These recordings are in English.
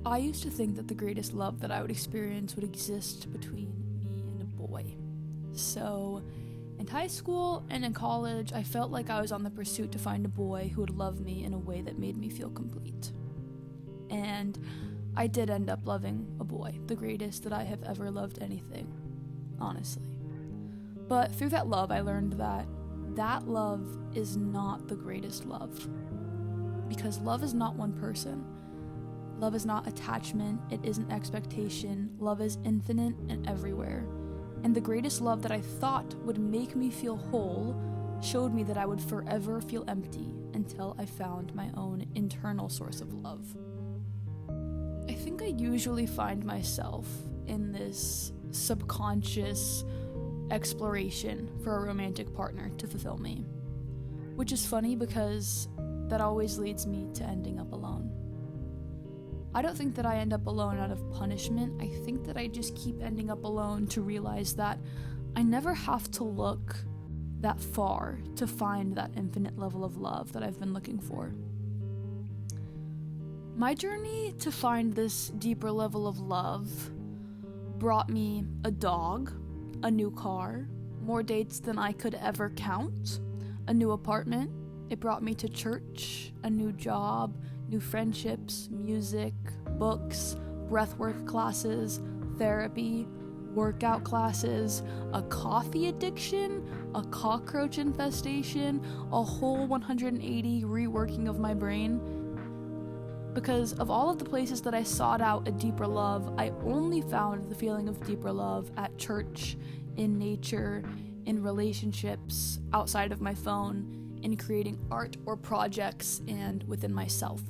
I used to think that the greatest love that I would experience would exist between me and a boy. So, in high school and in college, I felt like I was on the pursuit to find a boy who would love me in a way that made me feel complete. And I did end up loving a boy, the greatest that I have ever loved anything, honestly. But through that love, I learned that that love is not the greatest love. Because love is not one person. Love is not attachment, it isn't expectation. Love is infinite and everywhere. And the greatest love that I thought would make me feel whole showed me that I would forever feel empty until I found my own internal source of love. I think I usually find myself in this subconscious exploration for a romantic partner to fulfill me, which is funny because that always leads me to ending up alone. I don't think that I end up alone out of punishment. I think that I just keep ending up alone to realize that I never have to look that far to find that infinite level of love that I've been looking for. My journey to find this deeper level of love brought me a dog, a new car, more dates than I could ever count, a new apartment. It brought me to church, a new job, new friendships, music, books, breathwork classes, therapy, workout classes, a coffee addiction, a cockroach infestation, a whole 180 reworking of my brain. Because of all of the places that I sought out a deeper love, I only found the feeling of deeper love at church, in nature, in relationships, outside of my phone, in creating art or projects, and within myself.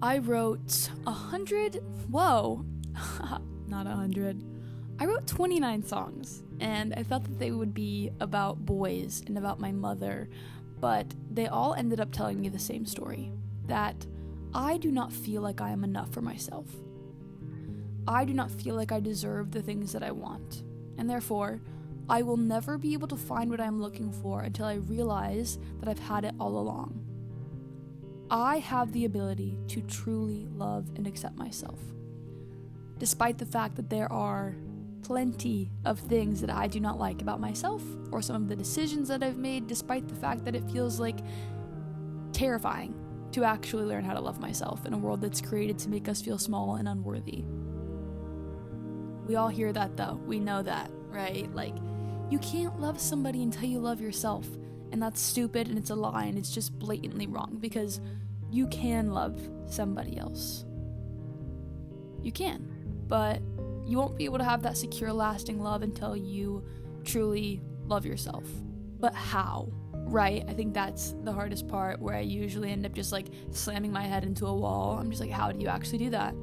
I wrote 100, not 100. I wrote 29 songs, and I felt that they would be about boys and about my mother, but they all ended up telling me the same story, that I do not feel like I am enough for myself. I do not feel like I deserve the things that I want, and therefore, I will never be able to find what I'm looking for until I realize that I've had it all along. I have the ability to truly love and accept myself, despite the fact that there are plenty of things that I do not like about myself, or some of the decisions that I've made, despite the fact that it feels like terrifying to actually learn how to love myself in a world that's created to make us feel small and unworthy. We all hear that though, we know that, right? Like, you can't love somebody until you love yourself. And that's stupid and it's a lie and it's just blatantly wrong, because you can love somebody else. You can, but you won't be able to have that secure, lasting love until you truly love yourself. But how? Right? I think that's the hardest part, where I usually end up just like slamming my head into a wall. I'm just like, how do you actually do that?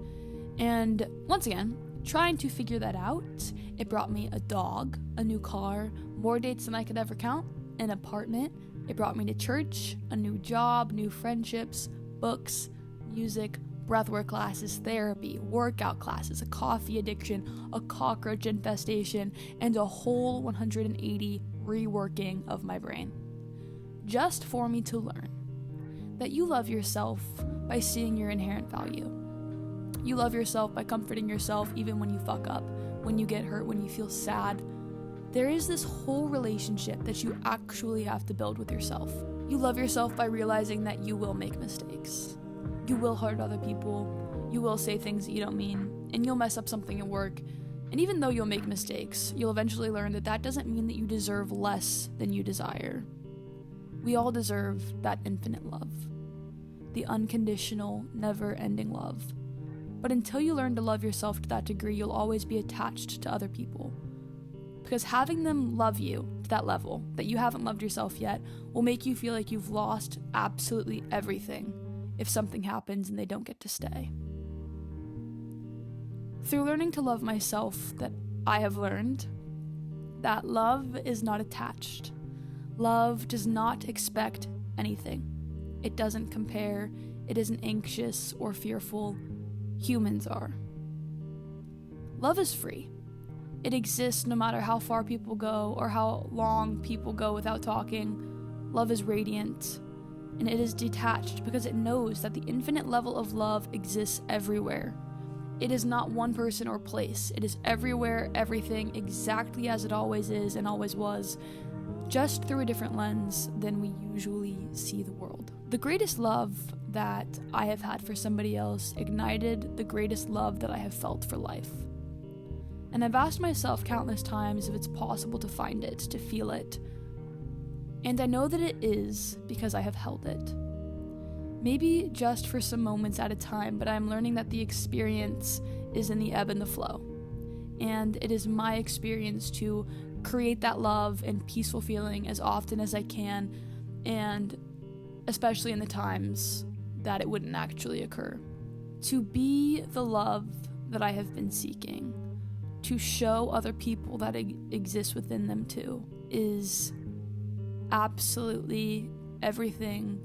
And once again, trying to figure that out, it brought me a dog, a new car, more dates than I could ever count, an apartment. It brought me to church, a new job, new friendships, books, music, breathwork classes, therapy, workout classes, a coffee addiction, a cockroach infestation, and a whole 180 reworking of my brain. Just for me to learn that you love yourself by seeing your inherent value. You love yourself by comforting yourself even when you fuck up, when you get hurt, when you feel sad. There is this whole relationship that you actually have to build with yourself. You love yourself by realizing that you will make mistakes. You will hurt other people. You will say things that you don't mean, and you'll mess up something at work. And even though you'll make mistakes, you'll eventually learn that that doesn't mean that you deserve less than you desire. We all deserve that infinite love. The unconditional, never-ending love. But until you learn to love yourself to that degree, you'll always be attached to other people. Because having them love you to that level that you haven't loved yourself yet will make you feel like you've lost absolutely everything if something happens and they don't get to stay. Through learning to love myself, that I have learned that love is not attached. Love does not expect anything. It doesn't compare. It isn't anxious or fearful. Humans are. Love is free. It exists no matter how far people go or how long people go without talking. Love is radiant. and it is detached because it knows that the infinite level of love exists everywhere. It is not one person or place. It is everywhere, everything, exactly as it always is and always was, just through a different lens than we usually see the world. The greatest love that I have had for somebody else ignited the greatest love that I have felt for life. And I've asked myself countless times if it's possible to find it, to feel it. And I know that it is because I have held it. Maybe just for some moments at a time, but I'm learning that the experience is in the ebb and the flow. And it is my experience to create that love and peaceful feeling as often as I can, and especially in the times that it wouldn't actually occur. To be the love that I have been seeking, to show other people that it exists within them too, is absolutely everything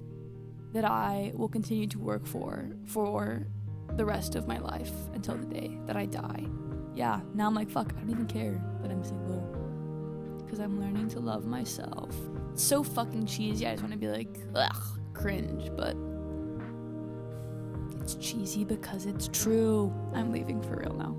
that I will continue to work for the rest of my life until the day that I die. Yeah, now I'm like, fuck, I don't even care that I'm single, because I'm learning to love myself. It's so fucking cheesy, I just want to be like, ugh, cringe, but it's cheesy because it's true. I'm leaving for real now.